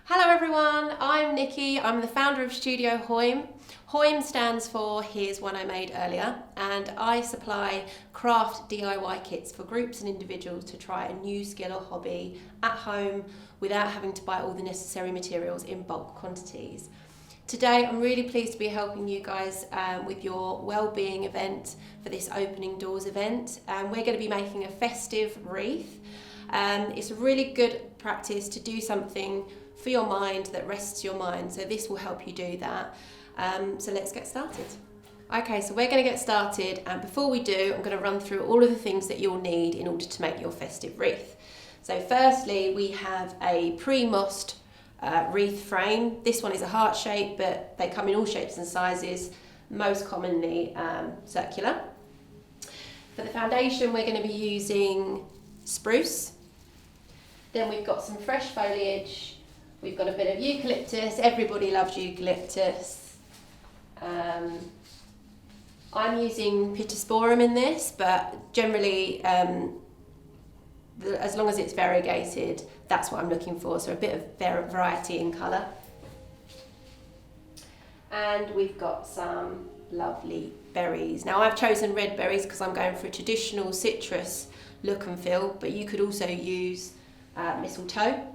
Hello everyone, I'm Nikki. I'm the founder of Studio Hoym. Hoym stands for Here's One I Made Earlier, and I supply craft DIY kits for groups and individuals to try a new skill or hobby at home without having to buy all the necessary materials in bulk quantities. Today I'm really pleased to be helping you guys with your wellbeing event for this opening doors event. We're going to be making a festive wreath. It's a really good practice to do something for your mind that rests your mind, so this will help you do that. So let's get started. Okay, so we're going to get started, and before we do, I'm going to run through all of the things that you'll need in order to make your festive wreath. So firstly, we have a pre-mossed wreath frame. This one is a heart shape, but they come in all shapes and sizes, most commonly circular. For the foundation, we're going to be using spruce. Then we've got some fresh foliage. We've got a bit of eucalyptus. Everybody loves eucalyptus. I'm using pittosporum in this, but generally, as long as it's variegated, that's what I'm looking for. So a bit of variety in colour. And we've got some lovely berries. Now I've chosen red berries because I'm going for a traditional citrus look and feel, but you could also use mistletoe.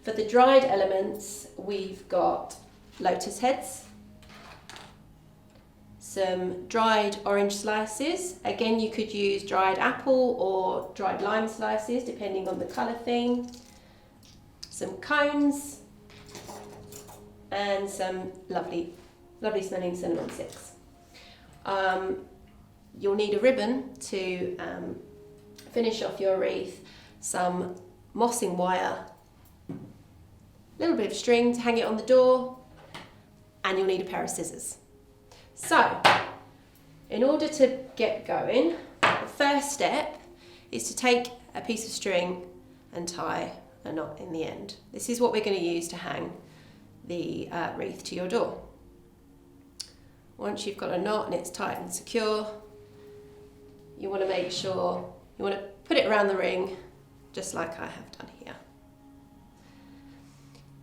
For the dried elements, we've got lotus heads, some dried orange slices. Again, you could use dried apple or dried lime slices, depending on the colour theme. Some cones, and some lovely smelling cinnamon sticks. You'll need a ribbon to finish off your wreath, some mossing wire, a little bit of string to hang it on the door, and you'll need a pair of scissors. So, in order to get going, the first step is to take a piece of string and tie a knot in the end. This is what we're going to use to hang the wreath to your door. Once you've got a knot and it's tight and secure, you want to make sure, you want to put it around the ring, just like I have done here.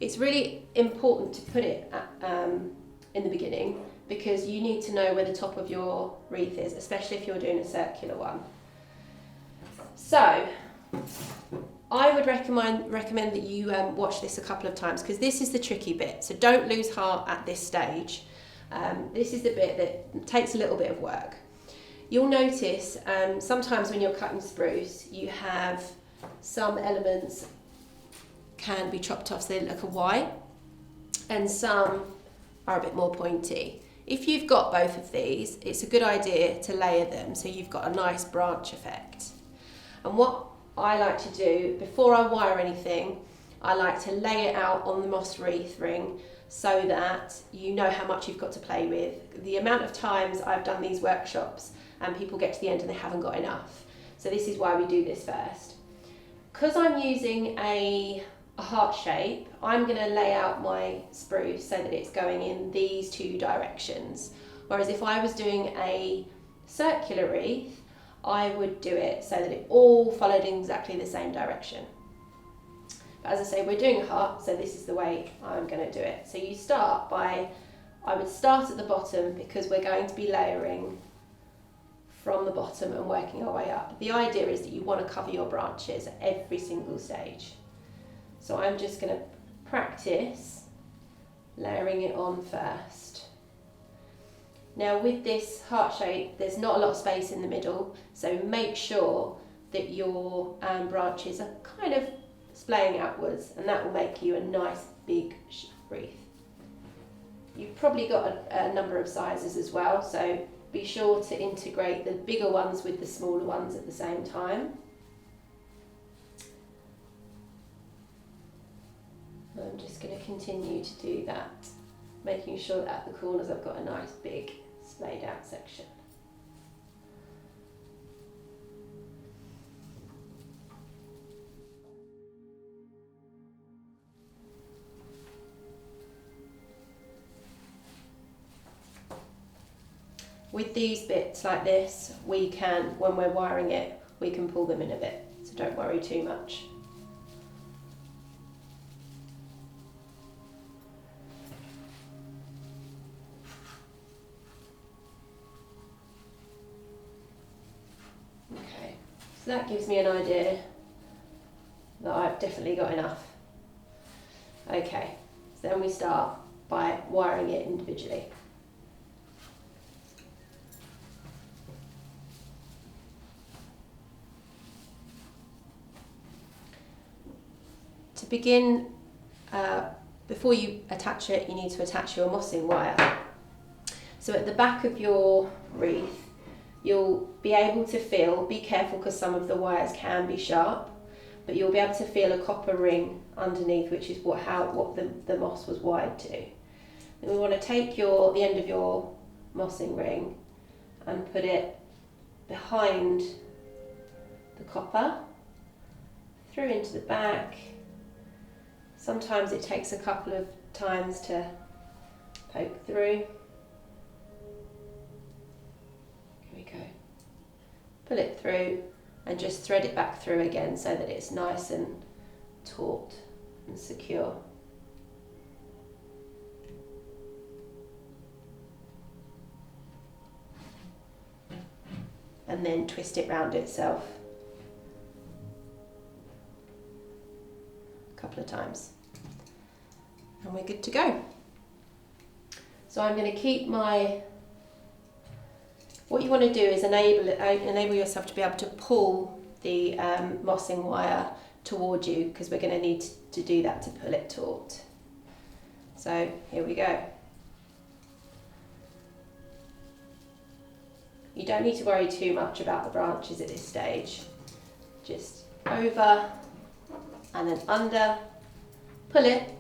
It's really important to put it in the beginning, because you need to know where the top of your wreath is, especially if you're doing a circular one. So I would recommend that you watch this a couple of times, because this is the tricky bit, so don't lose heart at this stage. This is the bit that takes a little bit of work. You'll notice sometimes when you're cutting spruce, you have some elements can be chopped off so they look like a Y, and some are a bit more pointy. If you've got both of these, it's a good idea to layer them so you've got a nice branch effect. And what I like to do, before I wire anything, I like to lay it out on the moss wreath ring so that you know how much you've got to play with. The amount of times I've done these workshops and people get to the end and they haven't got enough. So this is why we do this first. Because I'm using a heart shape, I'm going to lay out my spruce so that it's going in these two directions. Whereas if I was doing a circular wreath, I would do it so that it all followed in exactly the same direction. But as I say, we're doing a heart, so this is the way I'm going to do it. So you start by, I would start at the bottom, because we're going to be layering from the bottom and working our way up. The idea is that you want to cover your branches at every single stage. So I'm just going to practice layering it on first. Now with this heart shape, there's not a lot of space in the middle, so make sure that your branches are kind of splaying outwards, and that will make you a nice big wreath. You've probably got a number of sizes as well, so be sure to integrate the bigger ones with the smaller ones at the same time. I'm just going to continue to do that, making sure that at the corners I've got a nice big splayed out section. With these bits like this, we can, when we're wiring it, we can pull them in a bit, so don't worry too much. So that gives me an idea that I've definitely got enough. Okay, so then we start by wiring it individually. To begin, before you attach it, you need to attach your mossing wire. So at the back of your wreath, you'll be able to feel, be careful because some of the wires can be sharp, but you'll be able to feel a copper ring underneath, which is what the moss was wired to. Then we want to take the end of your mossing ring and put it behind the copper, through into the back. Sometimes it takes a couple of times to poke through. Here we go. Pull it through and just thread it back through again so that it's nice and taut and secure. And then twist it round itself a couple of times. And we're good to go. So I'm going to keep what you want to do is enable yourself to be able to pull the mossing wire toward you, because we're going to need to do that to pull it taut. So here we go. You don't need to worry too much about the branches at this stage. Just over and then under, pull it,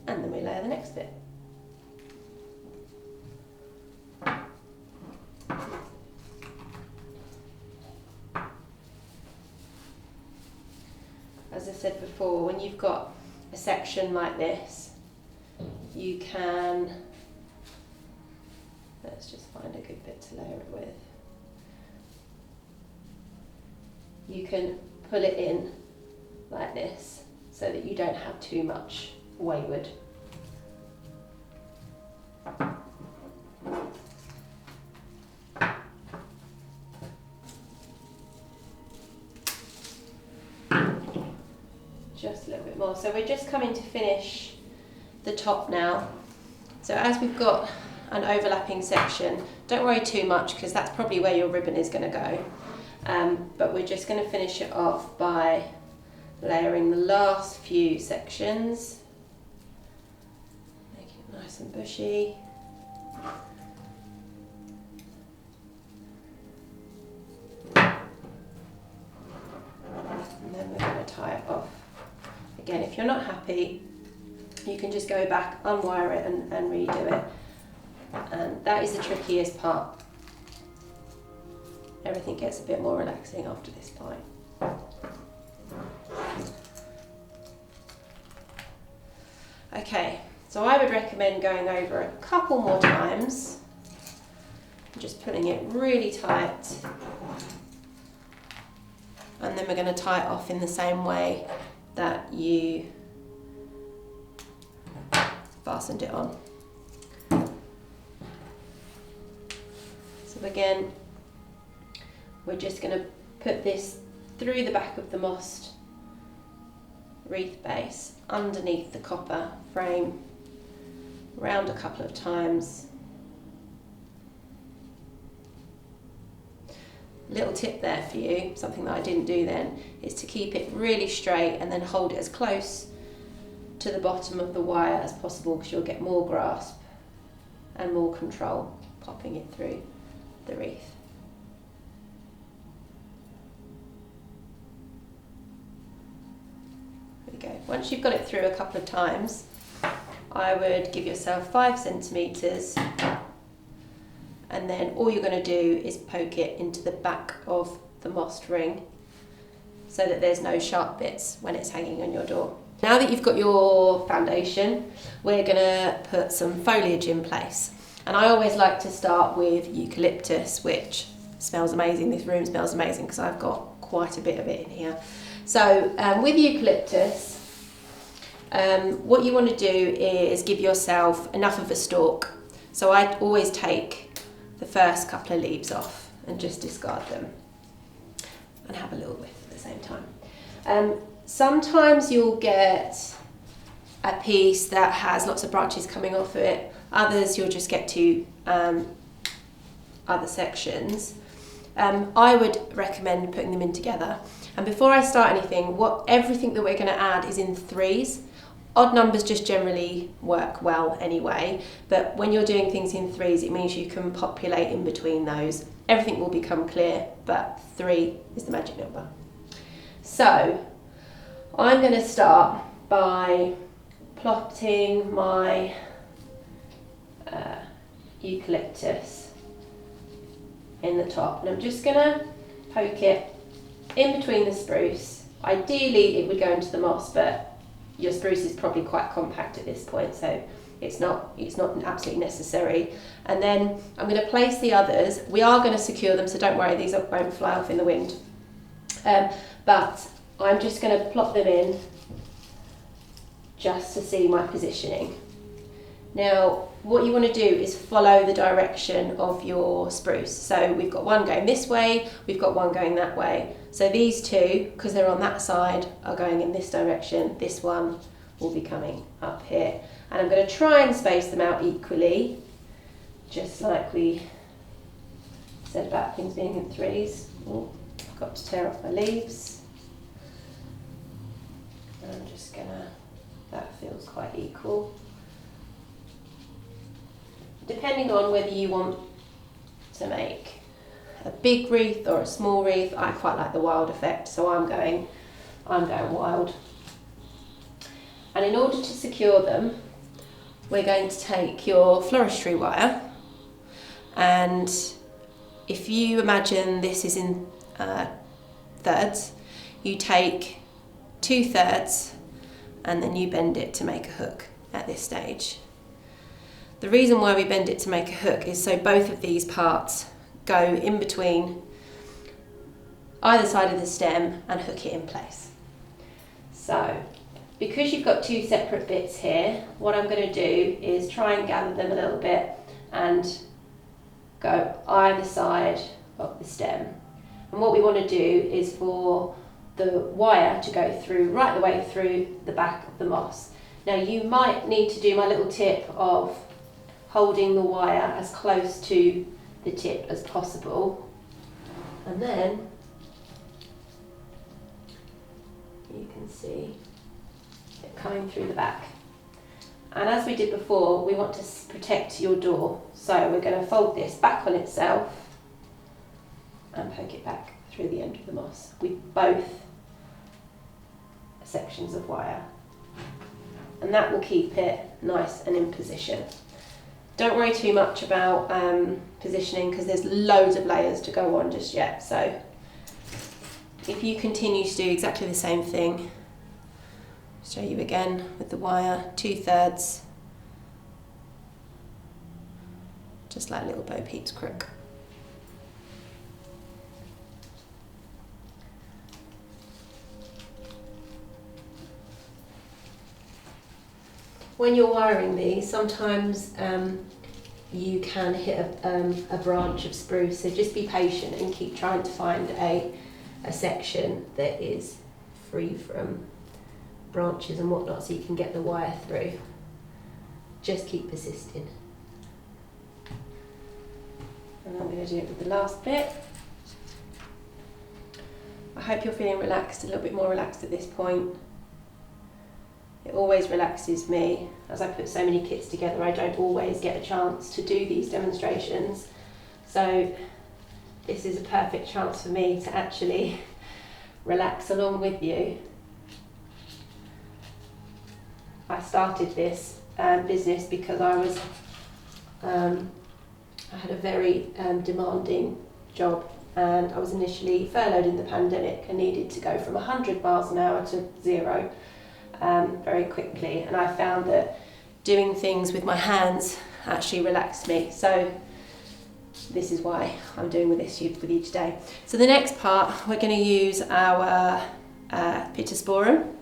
and then we layer the next bit. As I said before, when you've got a section like this, you can, let's just find a good bit to layer it with. You can pull it in like this so that you don't have too much wayward. Just a little bit more. So we're just coming to finish the top now. So as we've got an overlapping section, don't worry too much because that's probably where your ribbon is going to go. But we're just going to finish it off by layering the last few sections. Make it nice and bushy. And then we're going to tie it off. Again, if you're not happy, you can just go back, unwire it and redo it. And that is the trickiest part. Everything gets a bit more relaxing after this point. Okay, so I would recommend going over a couple more times, just pulling it really tight. And then we're going to tie it off in the same way that you fastened it on. So again, we're just going to put this through the back of the mossed wreath base, underneath the copper frame, round a couple of times. Little tip there for you, something that I didn't do then, is to keep it really straight and then hold it as close to the bottom of the wire as possible, because you'll get more grasp and more control popping it through the wreath. There we go. Once you've got it through a couple of times, I would give yourself 5 centimetres, and then all you're going to do is poke it into the back of the mossed ring so that there's no sharp bits when it's hanging on your door. Now that you've got your foundation, we're going to put some foliage in place. And I always like to start with eucalyptus, which smells amazing. This room smells amazing because I've got quite a bit of it in here. So with eucalyptus, what you want to do is give yourself enough of a stalk. So I always take the first couple of leaves off and just discard them. and have a little whiff at the same time. Sometimes you'll get a piece that has lots of branches coming off of it. Others you'll just get two other sections. I would recommend putting them in together. And before I start anything, everything that we're going to add is in threes. Odd numbers just generally work well anyway, but when you're doing things in threes, it means you can populate in between those. Everything will become clear, but 3 is the magic number. So I'm going to start by plotting my eucalyptus in the top, and I'm just going to poke it in between the spruce. Ideally it would go into the moss, but your spruce is probably quite compact at this point, so it's not absolutely necessary. And then I'm going to place the others. We are going to secure them, so don't worry, these won't fly off in the wind. But I'm just going to plop them in just to see my positioning. Now, what you want to do is follow the direction of your spruce. So we've got one going this way, we've got one going that way. So these two, because they're on that side, are going in this direction. This one will be coming up here. And I'm going to try and space them out equally, just like we said about things being in threes. Oh, I've got to tear off my leaves. And I'm just gonna, that feels quite equal. Depending on whether you want to make a big wreath or a small wreath, I quite like the wild effect, so I'm going wild. And in order to secure them, we're going to take your floristry wire, and if you imagine this is in thirds, you take 2/3 and then you bend it to make a hook at this stage. The reason why we bend it to make a hook is so both of these parts go in between either side of the stem and hook it in place. So, because you've got two separate bits here, what I'm going to do is try and gather them a little bit and go either side of the stem. And what we want to do is for the wire to go through right the way through the back of the moss. Now you might need to do my little tip of holding the wire as close to the tip as possible, and then you can see it coming through the back. And as we did before, we want to protect your door, so we're going to fold this back on itself and poke it back through the end of the moss with both sections of wire, and that will keep it nice and in position. Don't worry too much about positioning, because there's loads of layers to go on just yet. So if you continue to do exactly the same thing, show you again with the wire, 2/3, just like little Bo Peep's crook. When you're wiring these, sometimes you can hit a branch of spruce, so just be patient and keep trying to find a section that is free from branches and whatnot, so you can get the wire through. Just keep persisting. And I'm going to do it with the last bit. I hope you're feeling relaxed, a little bit more relaxed at this point. It always relaxes me. As I put so many kits together, I don't always get a chance to do these demonstrations. So this is a perfect chance for me to actually relax along with you. I started this business because I had a very demanding job, and I was initially furloughed in the pandemic and needed to go from 100 miles an hour to 0. Very quickly, and I found that doing things with my hands actually relaxed me. So this is why I'm doing with you today. So the next part, we're going to use our Pittosporum.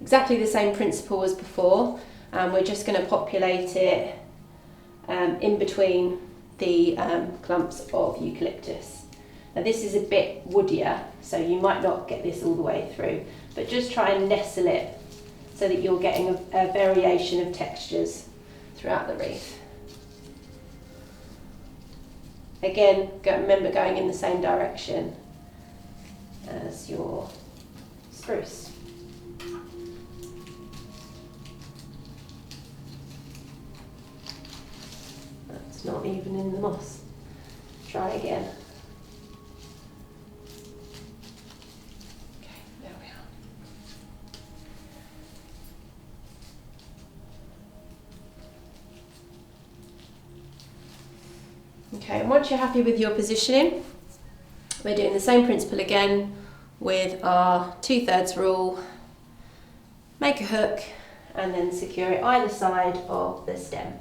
Exactly the same principle as before, and we're just going to populate it in between the clumps of eucalyptus. Now this is a bit woodier, so you might not get this all the way through, but just try and nestle it so that you're getting a variation of textures throughout the wreath. Again, remember going in the same direction as your spruce. That's not even in the moss. Try again. Okay, there we are. Okay, and once you're happy with your positioning, we're doing the same principle again with our 2/3 rule. Make a hook and then secure it either side of the stem.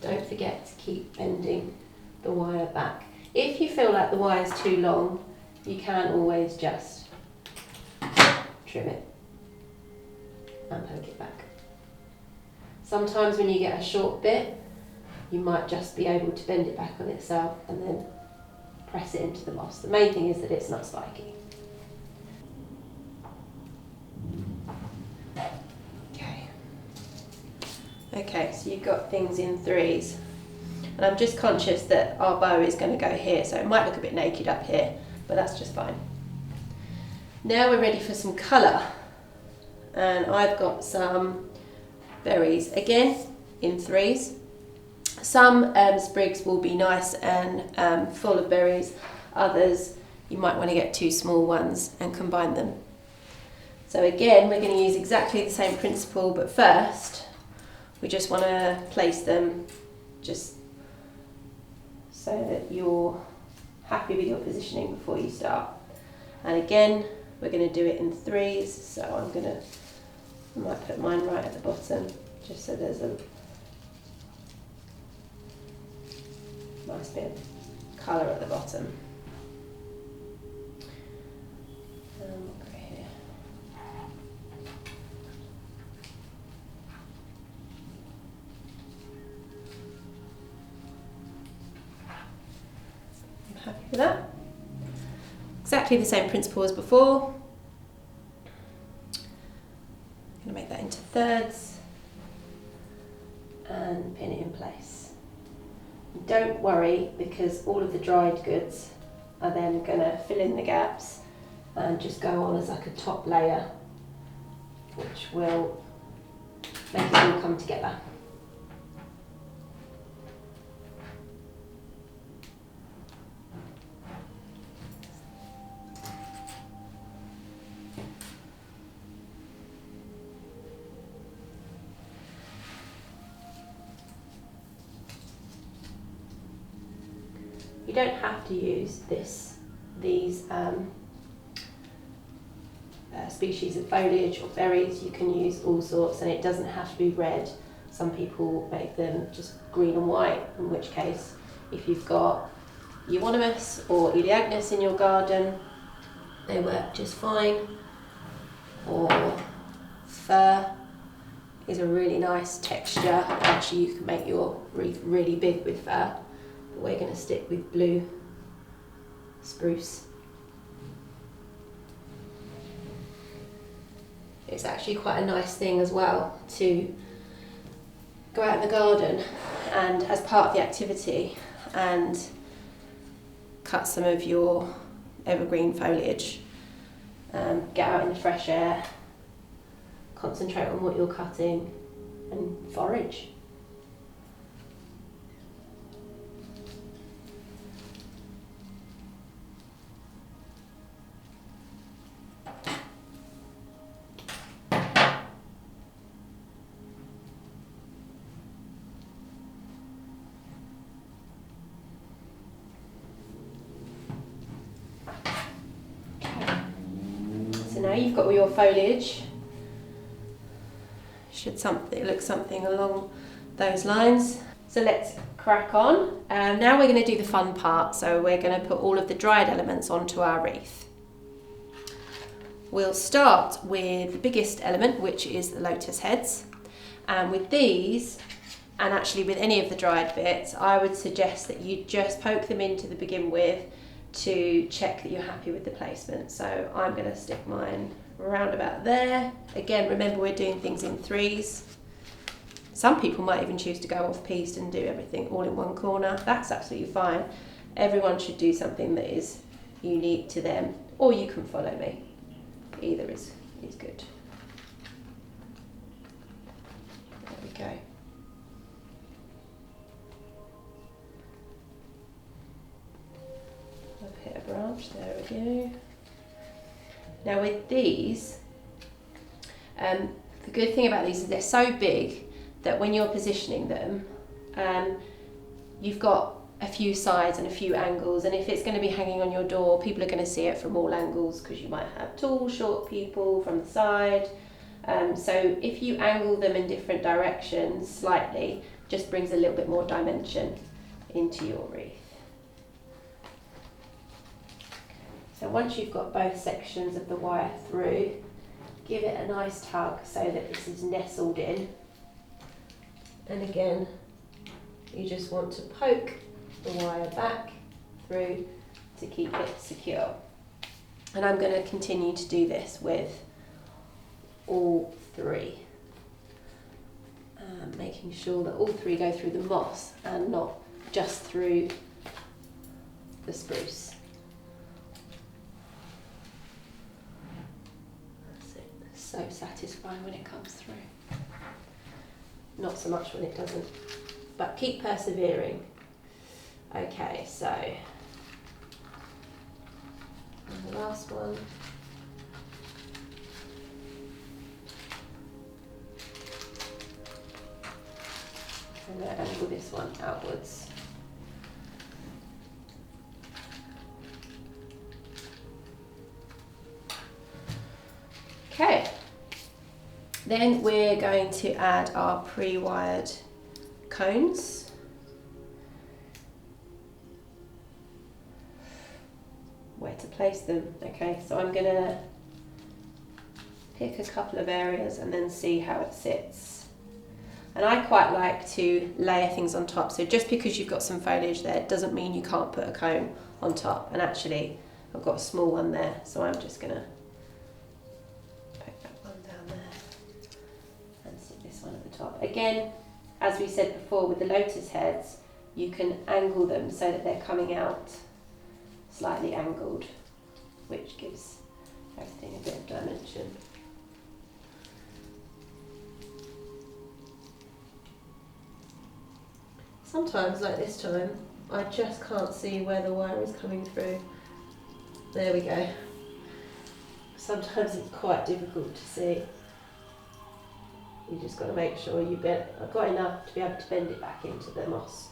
Don't forget to keep bending the wire back. If you feel like the wire is too long, you can always just trim it and poke it back. Sometimes when you get a short bit, you might just be able to bend it back on itself and then press it into the moss. The main thing is that it's not spiky. Okay, so you've got things in 3s. And I'm just conscious that our bow is going to go here, so it might look a bit naked up here, but that's just fine. Now we're ready for some colour. And I've got some berries, again, in 3s. Some sprigs will be nice and full of berries. Others, you might want to get 2 small ones and combine them. So again, we're going to use exactly the same principle, but first, we just want to place them just so that you're happy with your positioning before you start. And again, we're going to do it in 3s, so I might put mine right at the bottom, just so there's a nice bit of colour at the bottom. Happy with that? Exactly the same principle as before. I'm going to make that into 3rds and pin it in place. Don't worry, because all of the dried goods are then going to fill in the gaps and just go on as like a top layer, which will make it all come together. You don't have to use these species of foliage or berries. You can use all sorts, and it doesn't have to be red. Some people make them just green and white, in which case, if you've got euonymus or elaeagnus in your garden, they work just fine. Or fir is a really nice texture. Actually, you can make your wreath really big with fir. We're going to stick with blue spruce. It's actually quite a nice thing as well to go out in the garden and as part of the activity and cut some of your evergreen foliage. Get out in the fresh air, concentrate on what you're cutting and forage. So now you've got all your foliage. Should look something along those lines. So let's crack on. Now we're going to do the fun part. So we're going to put all of the dried elements onto our wreath. we'll start with the biggest element, which is the lotus heads. And with these, and actually with any of the dried bits, I would suggest that you just poke them in to begin with to check that you're happy with the placement. So I'm going to stick mine around about there. Again, remember we're doing things in threes. Some people might even choose to go off-piste and do everything all in one corner. That's absolutely fine. Everyone should do something that is unique to them, or you can follow me. Either is good. There we go. I've hit a branch, there we go. Now with these, the good thing about these is they're so big that when you're positioning them, you've got a few sides and a few angles, and if it's going to be hanging on your door, people are going to see it from all angles, because you might have tall, short people from the side. So if you angle them in different directions slightly, just brings a little bit more dimension into your wreath. So once you've got both sections of the wire through, give it a nice tug so that this is nestled in. And again, you just want to poke the wire back through to keep it secure. And I'm going to continue to do this with all three, making sure that all three go through the moss and not just through the spruce. That's it. So satisfying when it comes through. Not so much when it doesn't, but keep persevering. Okay, so and the last one. I'm going to angle this one outwards. Okay, then we're going to add our pre-wired cones. Where to place them. Okay, so I'm going to pick a couple of areas and then see how it sits. And I quite like to layer things on top, so just because you've got some foliage there doesn't mean you can't put a cone on top. And actually I've got a small one there, so I'm just going to put that one down there and stick this one at the top. Again, as we said before with the lotus heads, you can angle them so that they're coming out slightly angled, which gives everything a bit of dimension. Sometimes, like this time, I just can't see where the wire is coming through. There we go. Sometimes it's quite difficult to see. You just got to make sure I've got enough to be able to bend it back into the moss.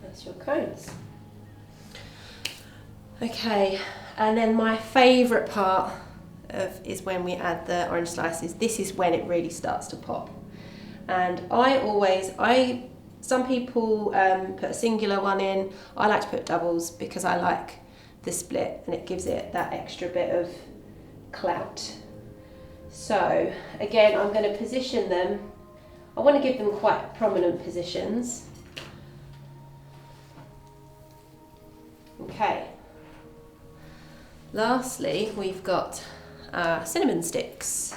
That's your cones. Okay, and then my favourite part is when we add the orange slices. This is when it really starts to pop. And some people put a singular one in. I like to put doubles because I like the split and it gives it that extra bit of clout. So again, I'm going to position them. I want to give them quite prominent positions. Okay. Lastly, we've got cinnamon sticks,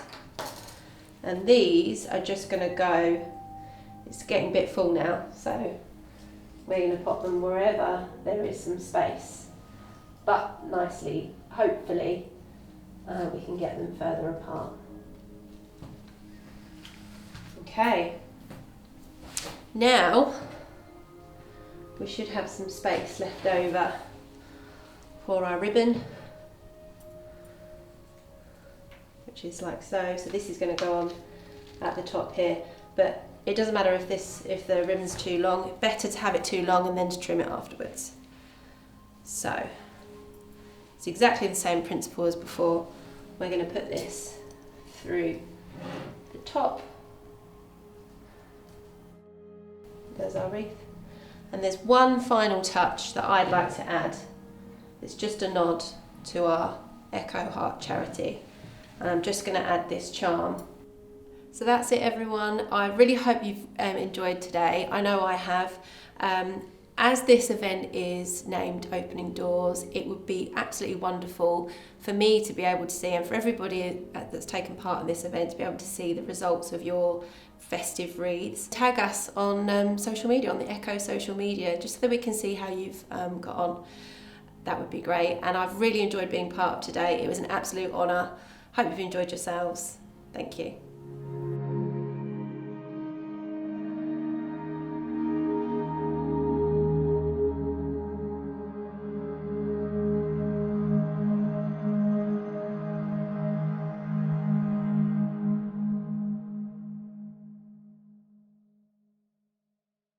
and these are just going to go, it's getting a bit full now, so we're going to pop them wherever there is some space, but nicely, hopefully we can get them further apart. Okay, now we should have some space left over for our ribbon, which is like so. So this is going to go on at the top here, but it doesn't matter if the ribbon's too long. Better to have it too long and then to trim it afterwards. So it's exactly the same principle as before. We're going to put this through the top. There's our wreath. And there's one final touch that I'd like to add. It's just a nod to our Echo Heart Charity. And I'm just going to add this charm. So that's it, everyone. I really hope you've enjoyed today. I know I have. As this event is named Opening Doors, it would be absolutely wonderful for me to be able to see, and for everybody that's taken part in this event to be able to see the results of your festive wreaths. Tag us on social media, on the Echo social media, just so that we can see how you've got on. That would be great. And I've really enjoyed being part of today. It was an absolute honour. Hope you've enjoyed yourselves. Thank you.